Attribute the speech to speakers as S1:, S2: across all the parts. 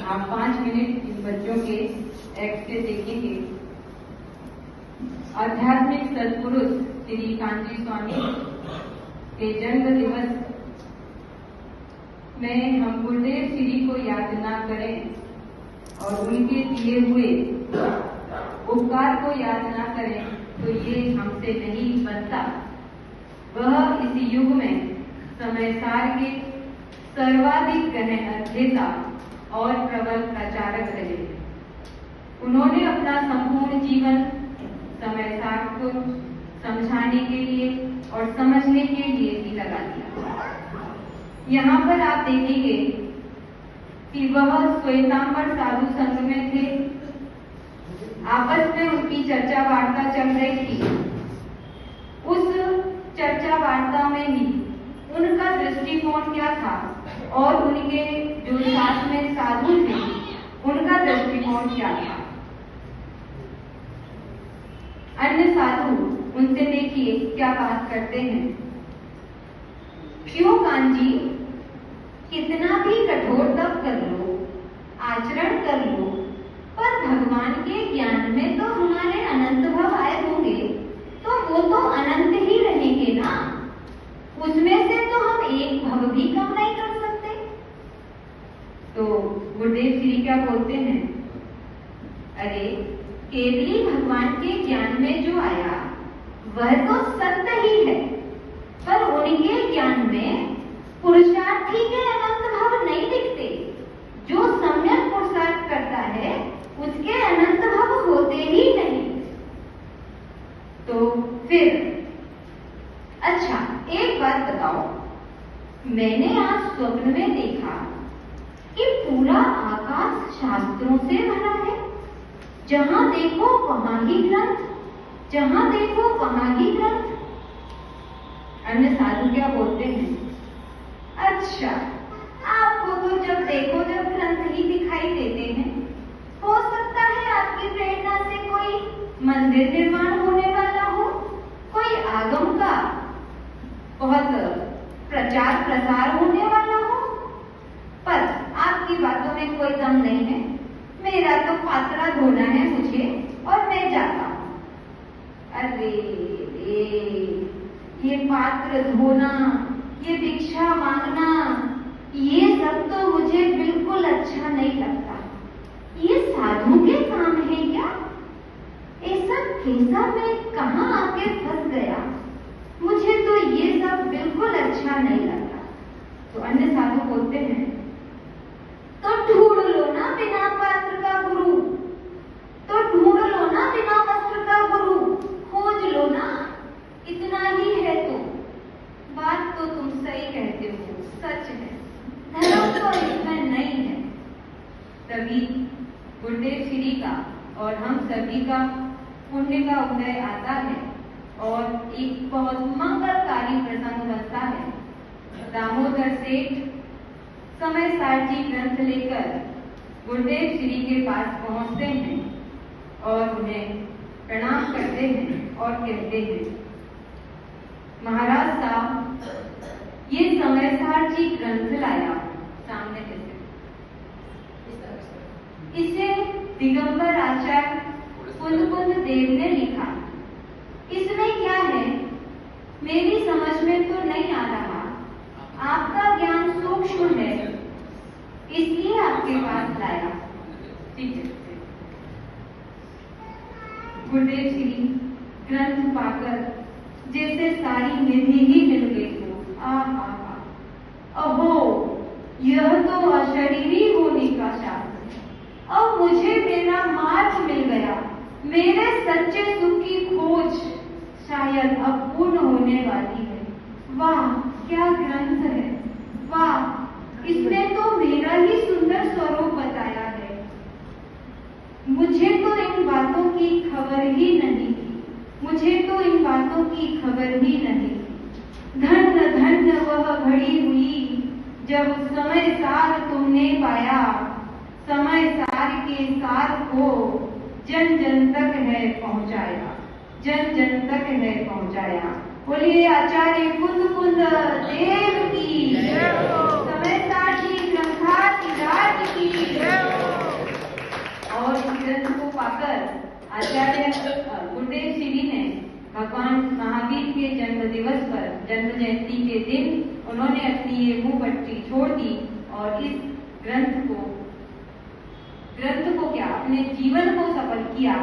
S1: आप 5 minute in बच्चों के एक्ट से देखेंगे। आध्यात्मिक सत्पुरुष श्री कांची स्वामी के जन्म दिवस में हम गुरुदेव श्री को याद ना करें और उनके दिए हुए उपकार को याद ना करें तो ये हमसे नहीं बनता। वह इस युग में समय सार के सर्वाधिक गहन अध्येता और प्रबल प्रचारक रहे। उन्होंने अपना संपूर्ण जीवन समय सार को समझाने के लिए और समझने के लिए ही लगा दिया। यहाँ पर आप देखेंगे कि वह श्वेतांबर साधु संघ में थे। आपस में उनकी चर्चा वार्ता चल रही थी। उस चर्चा वार्ता में ही उनका दृष्टिकोण क्या था और उनके जो साथ में साधु थे उनका दृष्टिकोण क्या था। अन्य साधु उनसे देखिए क्या बात करते हैं। क्यों कांजी, कितना भी कठोर तप कर लो, आचरण कर लो, पर भगवान के ज्ञान में तो हमारे अनंत भव आए होंगे, तो वो तो अनंत ही रहेंगे ना। उसमें से तो हम एक भव भी कम नहीं कर सकते। तो गुरुदेव श्री क्या बोलते हैं, अरे केवली भगवान के ज्ञान में जो आया वह तो सत्य ही है, पर उनके ज्ञान में पुरुषार्थी के अनंत भव नहीं दिखते। जो सम्यक पुरुषार्थ करता है उसके अनंत भव होते ही नहीं। तो फिर अच्छा एक बात बताओ, मैंने आज स्वप्न में देखा कि पूरा आकाश शास्त्रों से भरा है। जहां देखो वहां ही ग्रंथ, जहां देखो वहां ही ग्रंथ। अन्य साधु क्या बोलते हैं, अच्छा आपको तो जब देखो जब ग्रंथ ही दिखाई देते हैं। हो सकता है आपकी प्रेरणा से कोई मंदिर निर्माण होने वाला हो, कोई आगम का बहुत प्रचार प्रसार होने वाला हो, पर आपकी बातों में कोई दम नहीं है। मेरा तो पात्रा धोना है मुझे और मैं जाता हूँ। अरे ये पात्र धोना, ये भिक्षा मांगना, ये सब तो मुझे बिल्कुल अच्छा नहीं लगता। ये साधु के काम है क्या? ऐसा कैसा मैं कहाँ आके फंस गया? मुझे तो ये सब बिल्कुल अच्छा नहीं लगता। तो अन्य साधु बोलते हैं, तो ढूंढ लो ना बिना पात्र का गुरु, तो ढूंढ लो ना बिना वस्त्र का गुरु, खोज लो ना, इतना ही है तो। बात तो तुम सही कहते हो, सच है, धर्म तो इसमें नहीं है। तभी गुरुदेव श्री का और हम सभी का पुण्य का उदय आता है और एक बहुत मंगलकारी प्रसंग बनता है। दामोदर सेठ समय सारची ग्रंथ लेकर गुरुदेव श्री के पास पहुंचते हैं और उन्हें प्रणाम करते हैं और कहते हैं, महाराज साहब, ये समय सारची ग्रंथ लाया सामने जैसे, इसे दिगंबर आचार्य कुंद देव ने लिखा। इसमें क्या है मेरी समझ में तो नहीं आ रहा। आपका ज्ञान सूक्ष्म है इसलिए आपके पास लाया। ठीक है। गुरुदेव श्री ग्रंथ पाकर जैसे सारी निधि ही मिल गई हो। अहो, यह तो अशरीरी होने का शास्त्र है। अब मुझे मेरा मार्ग मिल गया। मेरे सच्चे सुख की खोज शायद अब पूर्ण होने वाली है। वाह क्या ग्रंथ है, वाह इसने तो मेरा ही सुंदर स्वरूप बताया है। मुझे तो इन बातों की खबर ही नहीं थी, मुझे तो इन बातों की खबर ही नहीं थी। धन्य धन्य वह घड़ी हुई जब समय सार तुमने पाया। समय सार के सार को जन जन तक है पहुंचाया, जन जन तक है पहुंचाया। बोलिए आचार्य कुंद देव की, समय सार की ग्रंथार की राज की।
S2: जन्म जयंती के दिन उन्होंने अपनी ये मुंह पट्टी छोड़ दी और इस ग्रंथ को क्या अपने जीवन को सफल किया।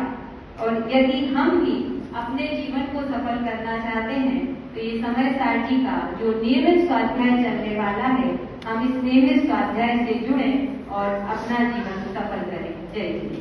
S2: और यदि हम भी अपने जीवन को सफल करना चाहते हैं तो ये समय सारथी का जो नियमित स्वाध्याय चलने वाला है, हम इस नियमित स्वाध्याय से जुड़ें और अपना जीवन सफल करें। जय हिंद।